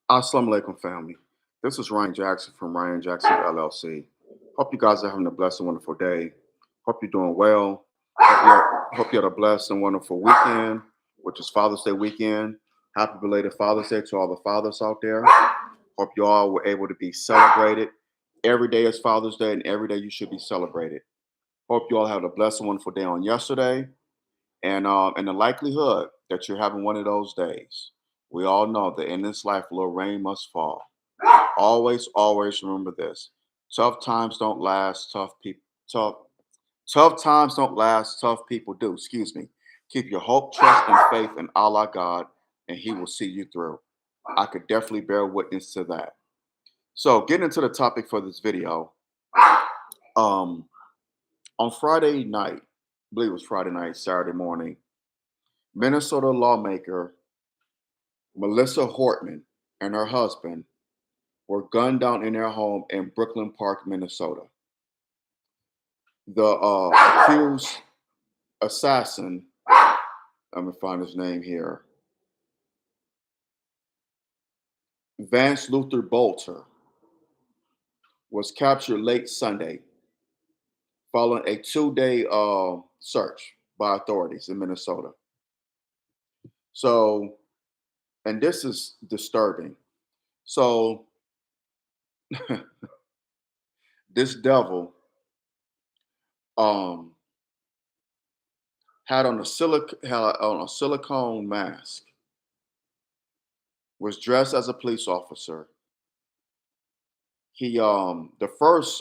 Assalamu alaikum, family. This is Ryan Jackson from Ryan Jackson LLC. Hope you guys are having a blessed and wonderful day. Hope you're doing well. Hope you had a blessed and wonderful weekend, which is Father's Day weekend. Happy belated Father's Day to all the fathers out there. Hope you all were able to be celebrated. Every day is Father's Day, and every day you should be celebrated. Hope you all had a blessed and wonderful day on yesterday, and in the likelihood that you're having one of those days. We all know that in this life, a little rain must fall. Always remember this. Tough times don't last, tough tough times don't last, tough people do. Excuse me. Keep your hope, trust, and faith in Allah God, and He will see you through. I could definitely bear witness to that. So, getting into the topic for this video, um, on Friday night, I believe it was Friday night, Saturday morning, Minnesota lawmaker Melissa Hortman and her husband were gunned down in their home in Brooklyn Park, Minnesota. The accused assassin, let me find his name here, Vance Luther Bolter, was captured late Sunday following a 2-day search by authorities in Minnesota. So, and this is disturbing. So, this devil um, had on a silicone mask, was dressed as a police officer. He the first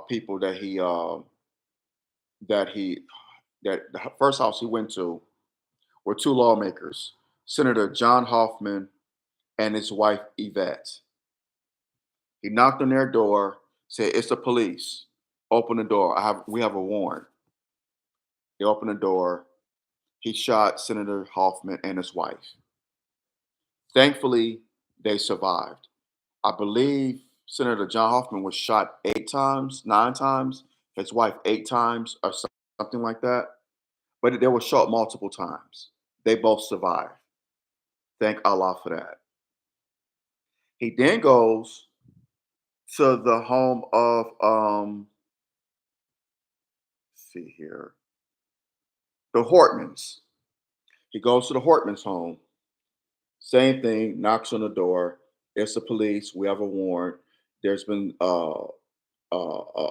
people that he that the first house he went to were two lawmakers, Senator John Hoffman and his wife Yvette. He knocked on their door, said, "It's the police. Open the door. We have a warrant." They opened the door. He shot Senator Hoffman and his wife. Thankfully, they survived. I believe Senator John Hoffman was shot 8 times, 9 times, his wife 8 times, or something like that. But they were shot multiple times. They both survived. Thank Allah for that. He then goes to the home of let's see here, the Hortmans. He goes to the Hortmans' home. Same thing, knocks on the door. It's the police. We have a warrant. There's been a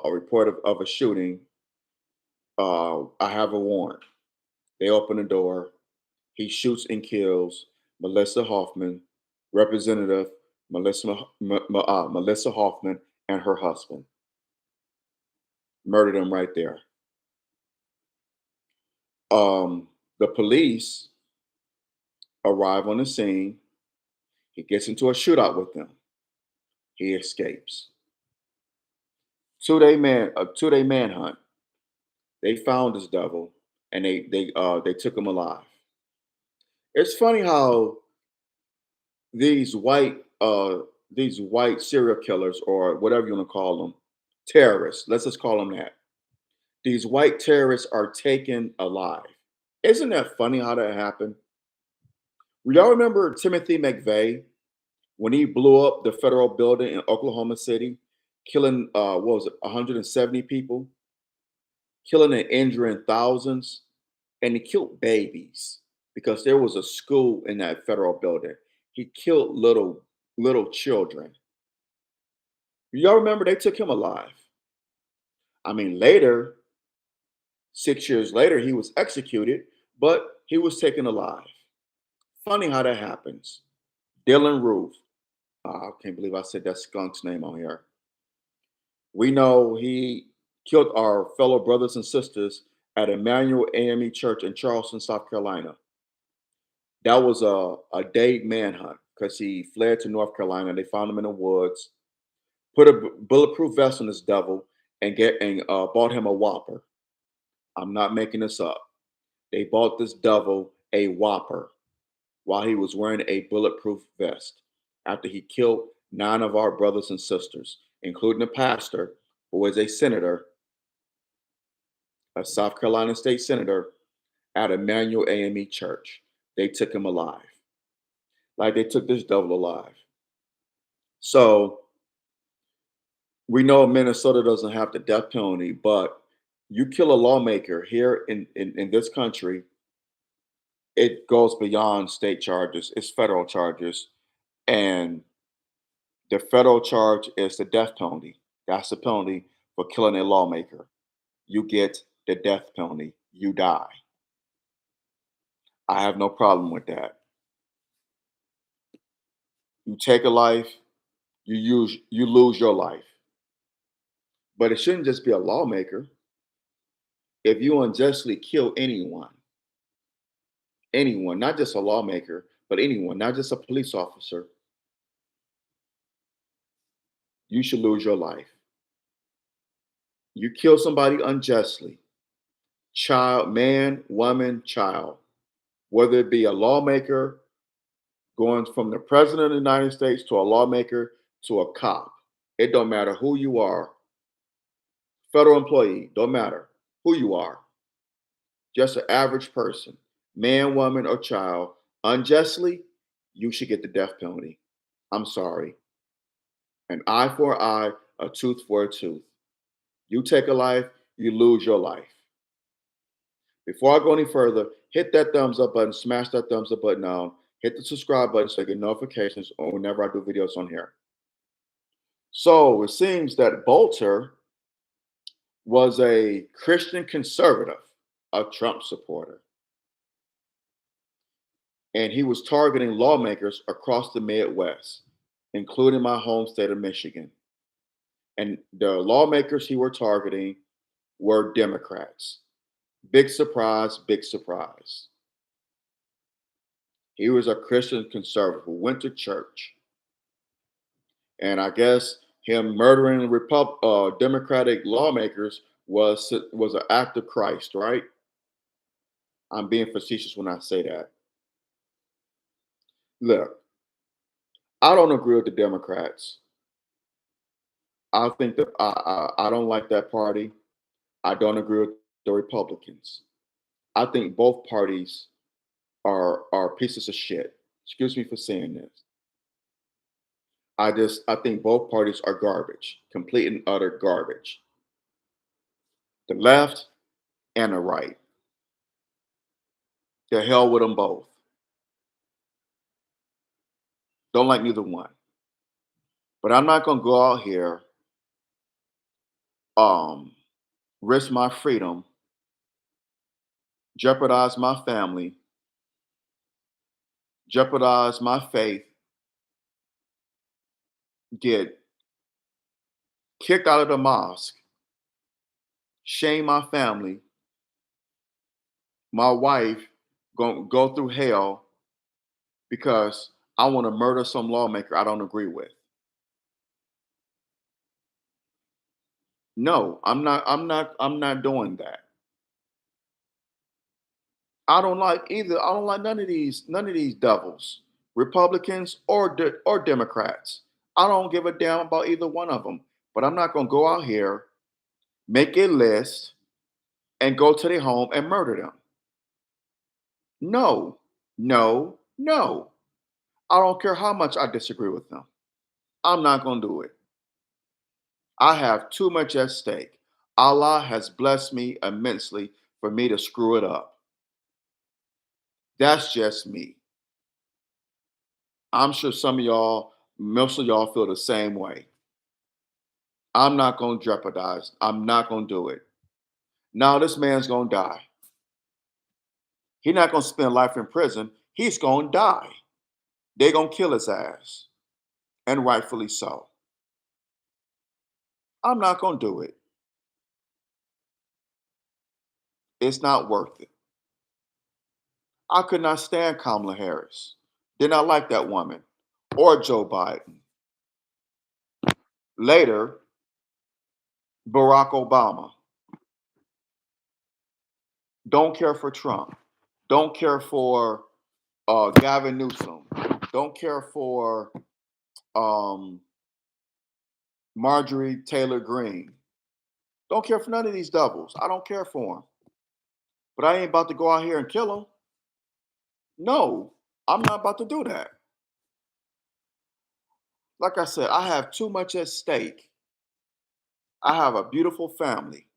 report of a shooting. I have a warrant. They open the door. He shoots and kills Melissa Hoffman, Representative Melissa Hoffman, and her husband. Murdered them right there. The police arrive on the scene. He gets into a shootout with them. He escapes. A 2-day manhunt. They found this devil, and they took him alive. It's funny how these white these white serial killers, or whatever you want to call them, terrorists, let's just call them that, these white terrorists are taken alive. Isn't that funny how that happened? Y'all remember Timothy McVeigh when he blew up the federal building in Oklahoma City, killing what was it, 170 people, killing and injuring thousands, and he killed babies because there was a school in that federal building. He killed little children. Y'all remember they took him alive. I mean, later, 6 years later, he was executed, but he was taken alive. Funny how that happens. Dylan Roof. I can't believe I said that skunk's name on here. We know he killed our fellow brothers and sisters at Emmanuel AME Church in Charleston, South Carolina. That was a day manhunt because he fled to North Carolina. They found him in the woods, put a bulletproof vest on this devil, and bought him a Whopper. I'm not making this up. They bought this devil a Whopper while he was wearing a bulletproof vest after he killed 9 of our brothers and sisters, including a pastor who was a senator, a South Carolina state senator at Emmanuel AME Church. They took him alive. Like they took this devil alive. So we know Minnesota doesn't have the death penalty, but you kill a lawmaker here in this country, it goes beyond state charges. It's federal charges. And the federal charge is the death penalty. That's the penalty for killing a lawmaker. You get the death penalty. You die. I have no problem with that. You take a life, you lose your life. But it shouldn't just be a lawmaker. If you unjustly kill anyone, not just a lawmaker, but anyone, not just a police officer, you should lose your life. You kill somebody unjustly, child, man, woman, child, whether it be a lawmaker going from the president of the United States to a lawmaker to a cop. It don't matter who you are, federal employee, don't matter who you are, just an average person, man, woman, or child, unjustly, you should get the death penalty. I'm sorry. An eye for an eye, a tooth for a tooth. You take a life, you lose your life. Before I go any further, hit that thumbs up button, smash that thumbs up button down, hit the subscribe button so you get notifications on whenever I do videos on here. So it seems that Bolter was a Christian conservative, a Trump supporter, and he was targeting lawmakers across the Midwest, including my home state of Michigan. And the lawmakers he were targeting were Democrats. Big surprise, big surprise. He was a Christian conservative who went to church. And I guess him murdering Democratic lawmakers was an act of Christ, right? I'm being facetious when I say that. Look, I don't agree with the Democrats. I think that I don't like that party. I don't agree with the Republicans. I think both parties are pieces of shit. Excuse me for saying this. I think both parties are garbage, complete and utter garbage. The left and the right. The hell with them both. Don't like neither one. But I'm not gonna go out here, um, risk my freedom, jeopardize my family, jeopardize my faith, get kicked out of the mosque, shame my family, my wife, go through hell because I want to murder some lawmaker I don't agree with. No, I'm not doing that. I don't like none of these devils, Republicans or Democrats. I don't give a damn about either one of them. But I'm not going to go out here, make a list, and go to their home and murder them. No, no, no. I don't care how much I disagree with them. I'm not going to do it. I have too much at stake. Allah has blessed me immensely for me to screw it up. That's just me. I'm sure most of y'all feel the same way. I'm not going to jeopardize. I'm not going to do it. Now this man's going to die. He's not going to spend life in prison. He's going to die. They're going to kill his ass. And rightfully so. I'm not going to do it. It's not worth it. I could not stand Kamala Harris. Did not like that woman. Or Joe Biden. Later, Barack Obama. Don't care for Trump. Don't care for Gavin Newsom. Don't care for um, Marjorie Taylor Greene. Don't care for none of these doubles. I don't care for them. But I ain't about to go out here and kill them. No, I'm not about to do that. Like I said, I have too much at stake. I have a beautiful family,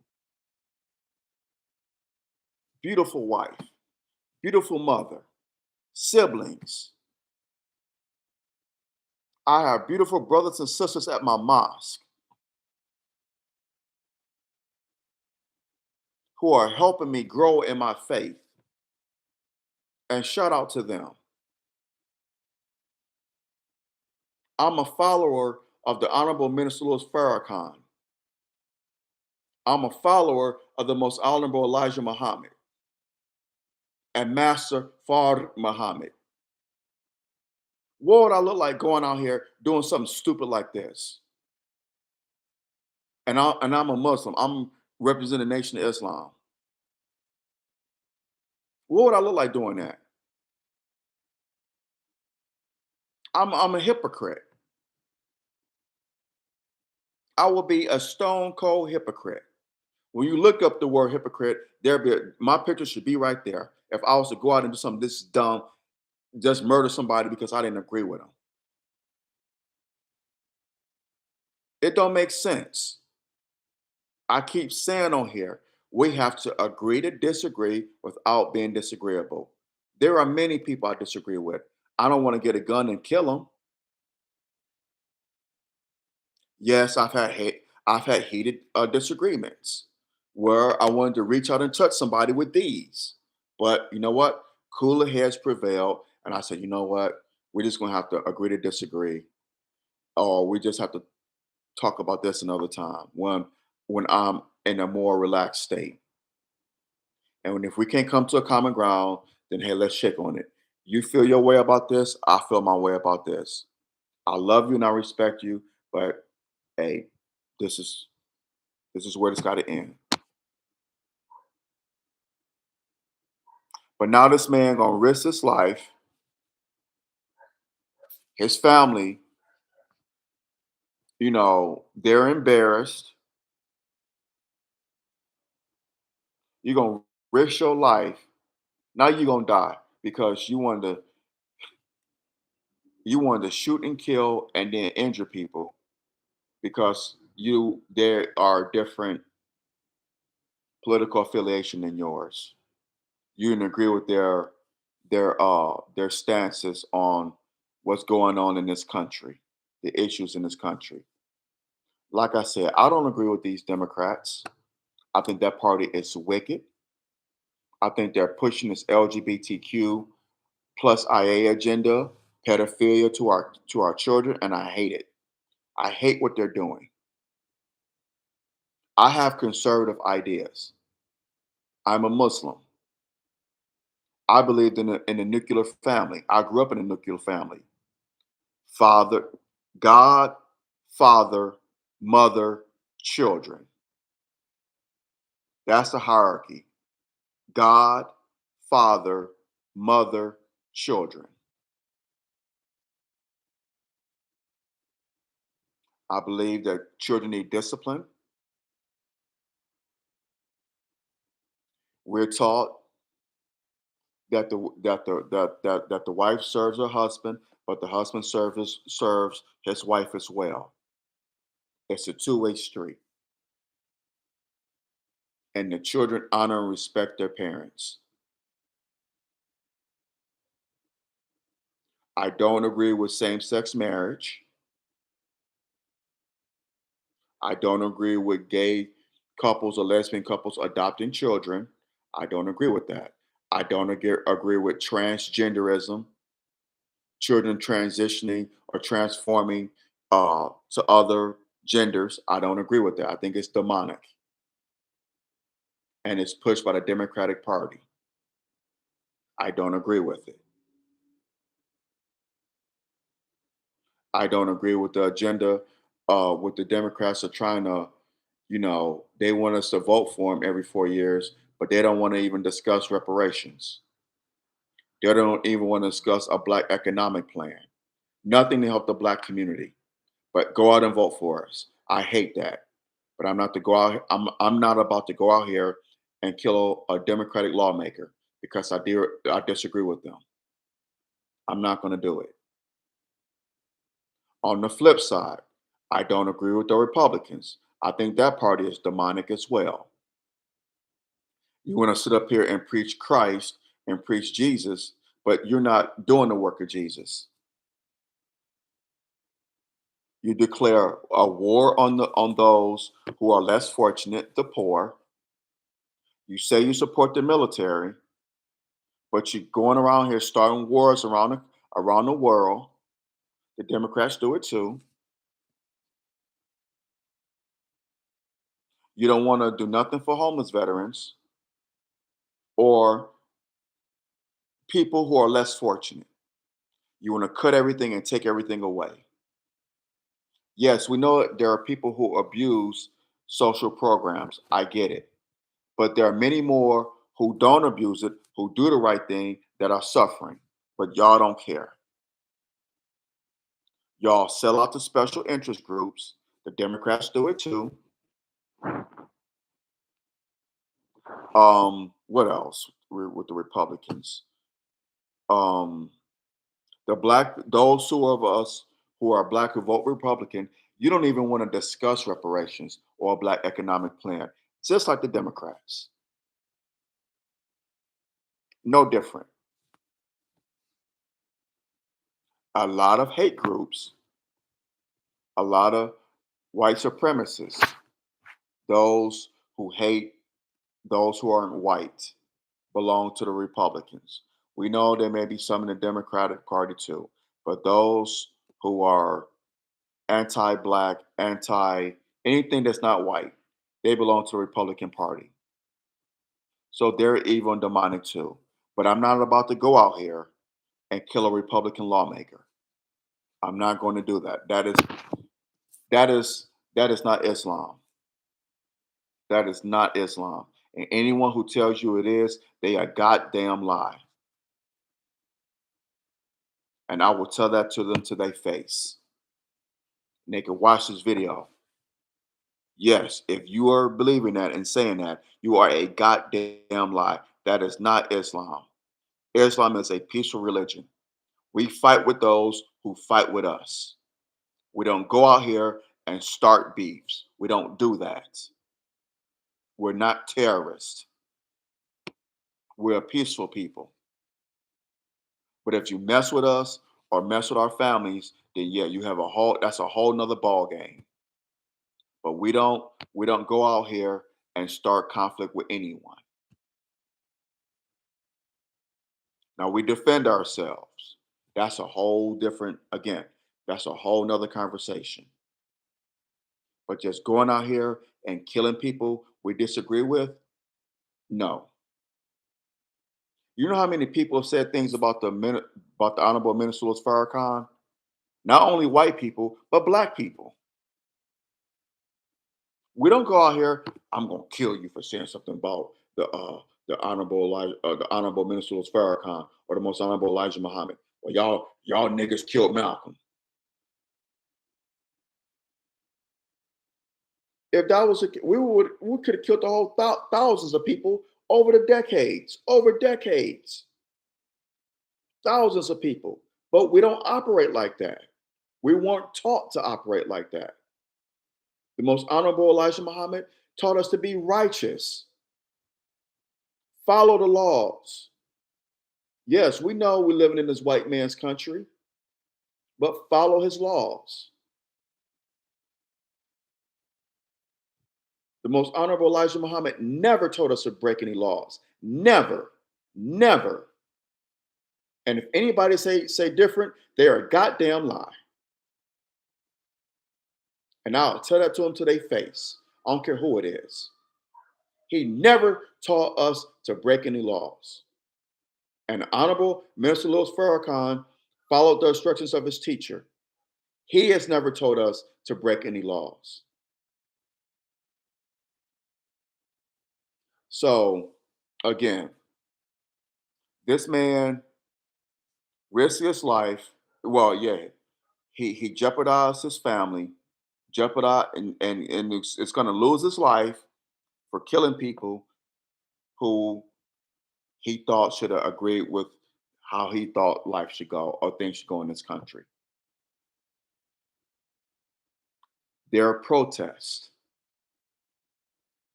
beautiful wife, beautiful mother, siblings. I have beautiful brothers and sisters at my mosque who are helping me grow in my faith. And shout out to them. I'm a follower of the Honorable Minister Louis Farrakhan. I'm a follower of the Most Honorable Elijah Muhammad and Master Fard Muhammad. What would I look like going out here doing something stupid like this? And I'm a Muslim. I'm representing the Nation of Islam. What would I look like doing that? I'm a hypocrite. I will be a stone cold hypocrite. When you look up the word hypocrite, my picture should be right there. If I was to go out and do something this dumb, just murder somebody because I didn't agree with them, it don't make sense. I keep saying on here, we have to agree to disagree without being disagreeable. There are many people I disagree with. I don't want to get a gun and kill them. Yes, I've had heated disagreements where I wanted to reach out and touch somebody with these. But you know what? Cooler heads prevailed, and I said, you know what? We're just gonna have to agree to disagree, or we just have to talk about this another time when I'm in a more relaxed state. And if we can't come to a common ground, then hey, let's shake on it. You feel your way about this, I feel my way about this. I love you and I respect you, but hey, this is this is where it's got to end. But now this man gonna risk his life, his family, they're embarrassed. You're gonna risk your life. Now you're gonna die because you wanted to shoot and kill and then injure people because you there are different political affiliation than yours. You didn't agree with their stances on what's going on in this country, the issues in this country. Like I said, I don't agree with these Democrats. I think that party is wicked. I think they're pushing this LGBTQ plus IA agenda, pedophilia to our children, and I hate it. I hate what they're doing. I have conservative ideas. I'm a Muslim. I believed in a nuclear family. I grew up in a nuclear family. Father, God, father, mother, children. That's the hierarchy. God, father, mother, children. I believe that children need discipline. We're taught that the wife serves her husband, but the husband serves his wife as well. It's a two-way street, and the children honor and respect their parents. I don't agree with same-sex marriage. I don't agree with gay couples or lesbian couples adopting children. I don't agree with that. I don't agree with transgenderism, children transitioning or transforming to other genders. I don't agree with that. I think it's demonic and it's pushed by the Democratic Party. I don't agree with it. I don't agree with the agenda. What the Democrats are trying to, they want us to vote for them every 4 years, but they don't want to even discuss reparations. They don't even want to discuss a black economic plan. Nothing to help the black community. But go out and vote for us. I hate that. But I'm not to go out. I'm not about to go out here and kill a Democratic lawmaker because I disagree with them. I'm not going to do it. On the flip side, I don't agree with the Republicans. I think that party is demonic as well. You want to sit up here and preach Christ and preach Jesus, but you're not doing the work of Jesus. You declare a war on those who are less fortunate, the poor. You say you support the military, but you're going around here starting wars around the world. The Democrats do it too. You don't want to do nothing for homeless veterans or people who are less fortunate. You want to cut everything and take everything away. Yes, we know there are people who abuse social programs. I get it. But there are many more who don't abuse it, who do the right thing, that are suffering. But y'all don't care. Y'all sell out to special interest groups. The Democrats do it too. What else with the Republicans? Um, the black those who of us who are black who vote Republican, you don't even want to discuss reparations or a black economic plan, just like the Democrats. No different. A lot of hate groups, a lot of white supremacists, those who hate those who aren't white, belong to the Republicans. We know there may be some in the Democratic Party too, but those who are anti-black, anti anything that's not white, they belong to the Republican Party. So they're evil and demonic too. But I'm not about to go out here and kill a Republican lawmaker. I'm not going to do that. That is that is not Islam. That is not Islam. And anyone who tells you it is, they a goddamn lie. And I will tell that to them to their face. And they can watch this video. Yes, if you are believing that and saying that, you are a goddamn lie. That is not Islam. Islam is a peaceful religion. We fight with those who fight with us. We don't go out here and start beefs. We don't do that. We're not terrorists. We're a peaceful people. But if you mess with us or mess with our families, then yeah, you have that's a whole nother ball game. But we don't go out here and start conflict with anyone. Now we defend ourselves. That's a whole different, again, that's a whole nother conversation. But just going out here and killing people we disagree with, no. You know how many people have said things about about the Honorable Minister Louis Farrakhan? Not only white people, but black people. We don't go out here. I'm gonna kill you for saying something about the Honorable Minister Louis Farrakhan or the Most Honorable Elijah Muhammad. Well, y'all niggas killed Malcolm. If that was we could have killed the whole thousands of people over decades, thousands of people. But we don't operate like that. We weren't taught to operate like that. The Most Honorable Elijah Muhammad taught us to be righteous, follow the laws. Yes, we know we're living in this white man's country, but follow his laws. The Most Honorable Elijah Muhammad never told us to break any laws. Never, never. And if anybody say different, they're a goddamn lie. And I'll tell that to them to their face. I don't care who it is. He never taught us to break any laws. And Honorable Minister Louis Farrakhan followed the instructions of his teacher. He has never told us to break any laws. So, again, this man risked his life. Well, yeah, he jeopardized his family, jeopardized, and it's going to lose his life for killing people who he thought should have agreed with how he thought life should go or things should go in this country. There are protests.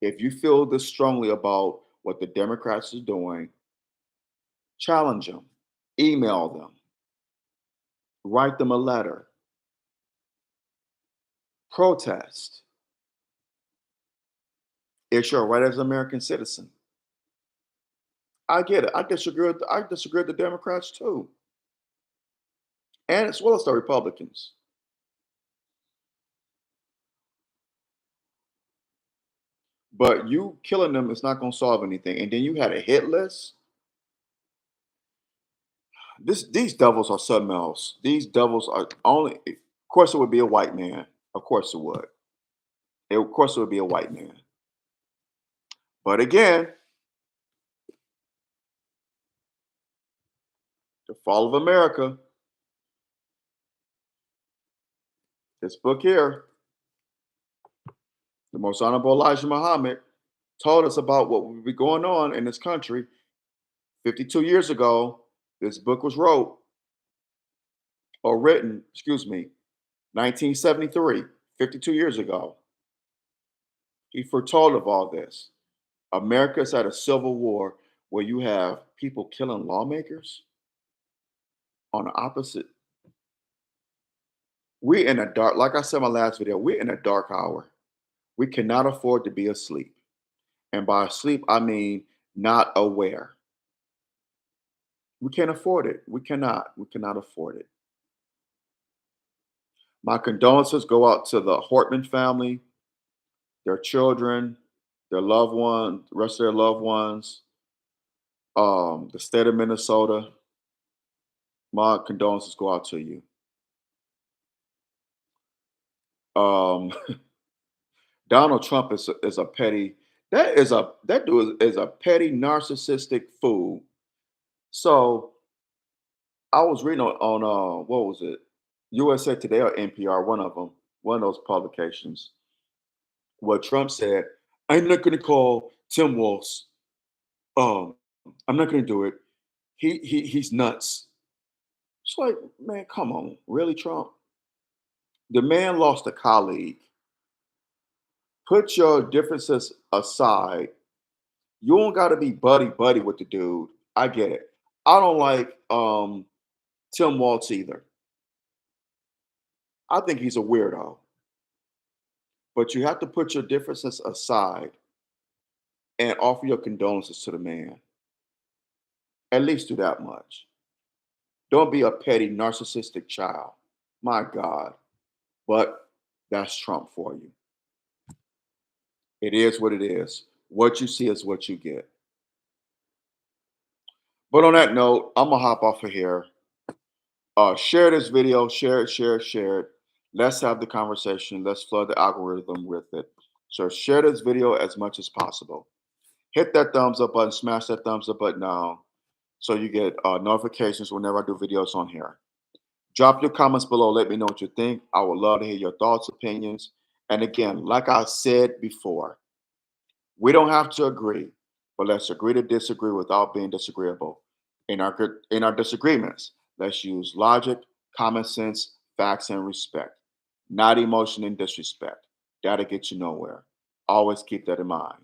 If you feel this strongly about what the Democrats are doing, challenge them, email them, write them a letter, protest. It's your right as an American citizen. I get it. I disagree with the Democrats too, and as well as the Republicans. But you killing them is not going to solve anything. And then you had a hit list. These devils are something else. These devils are only. Of course, it would be a white man. Of course, it would. Of course, it would be a white man. But again, the fall of America. This book here, the Most Honorable Elijah Muhammad, told us about what would be going on in this country 52 years ago. This book was written, excuse me, 1973, 52 years ago. He foretold of all this. America's at a civil war where you have people killing lawmakers on the opposite. We're in a dark, like I said in my last video, we're in a dark hour. We cannot afford to be asleep. And by asleep, I mean not aware. We can't afford it. We cannot. We cannot afford it. My condolences go out to the Hortman family, their children, their loved ones, the rest of their loved ones, the state of Minnesota. My condolences go out to you. Um, Donald Trump is a petty. That dude is a petty narcissistic fool. So I was reading on what was it, USA Today or NPR, one of them, one of those publications. What Trump said, I'm not going to call Tim Walz. Um, I'm not going to do it. He's nuts. It's like, man, come on, really, Trump? The man lost a colleague. Put your differences aside. You don't got to be buddy buddy with the dude. I get it. I don't like Tim Waltz either. I think he's a weirdo. But you have to put your differences aside and offer your condolences to the man. At least do that much. Don't be a petty narcissistic child. My God. But that's Trump for you. It is what it is. What you see is what you get. But on that note, I'm gonna hop off of here. Share this video, share it. Let's have the conversation. Let's flood the algorithm with it. So share this video as much as possible. Hit that thumbs up button, smash that thumbs up button now so you get notifications whenever I do videos on here. Drop your comments below. Let me know what you think. I would love to hear your thoughts, opinions. And again, like I said before, we don't have to agree, but let's agree to disagree without being disagreeable. In our disagreements, let's use logic, common sense, facts, and respect, not emotion and disrespect. That'll get you nowhere. Always keep that in mind.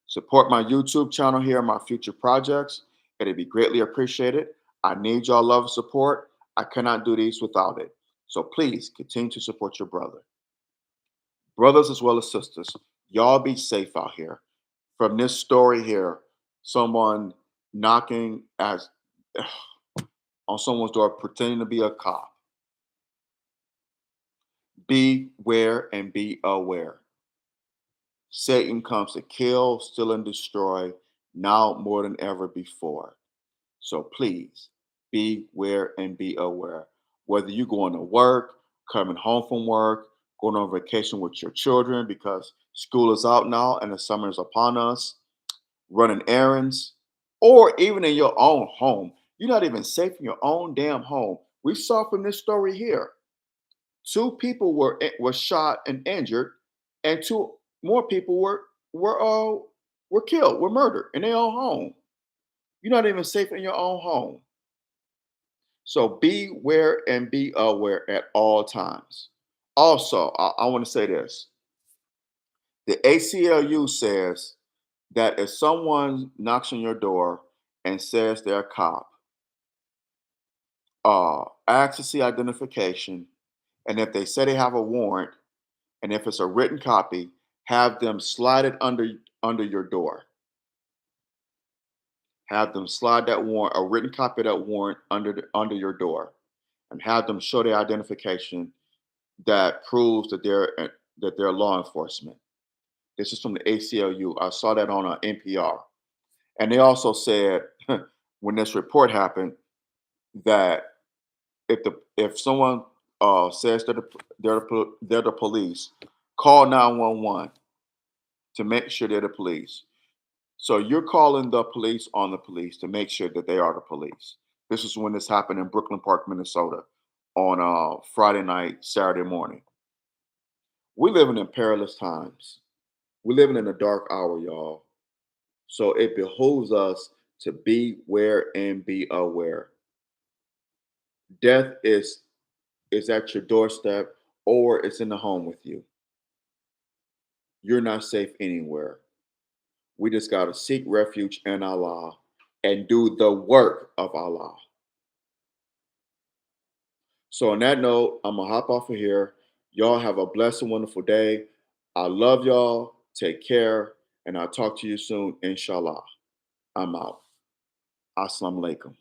Support my YouTube channel here and my future projects. It'd be greatly appreciated. I need y'all love and support. I cannot do these without it. So please continue to support your brother. Brothers as well as sisters, y'all be safe out here. From this story here, someone knocking as on someone's door pretending to be a cop. Beware and be aware. Satan comes to kill, steal, and destroy now more than ever before. So please beware and be aware. Whether you're going to work, coming home from work, going on vacation with your children because school is out now and the summer is upon us, running errands, or even in your own home. You're not even safe in your own damn home. We saw from this story here, two people were shot and injured, and two more people were killed, were murdered in their own home. You're not even safe in your own home. So beware and be aware at all times. Also, I want to say this: the ACLU says that if someone knocks on your door and says they're a cop, ask to see identification, and if they say they have a warrant, and if it's a written copy, have them slide it under your door. Have them slide that warrant, a written copy of that warrant under your door, and have them show their identification that proves that they're law enforcement. This is from the ACLU. I saw that on NPR, and they also said when this report happened that if someone says they're the police, call 911 to make sure they're the police. So you're calling the police on the police to make sure that they are the police. This is when this happened in Brooklyn Park, Minnesota, on Friday night, Saturday morning. We're living in perilous times. We're living in a dark hour, y'all. So it behooves us to beware and be aware. Death is at your doorstep or it's in the home with you. You're not safe anywhere. We just got to seek refuge in Allah and do the work of Allah. So, on that note, I'm going to hop off of here. Y'all have a blessed and wonderful day. I love y'all. Take care. And I'll talk to you soon, inshallah. I'm out. Assalamu alaikum.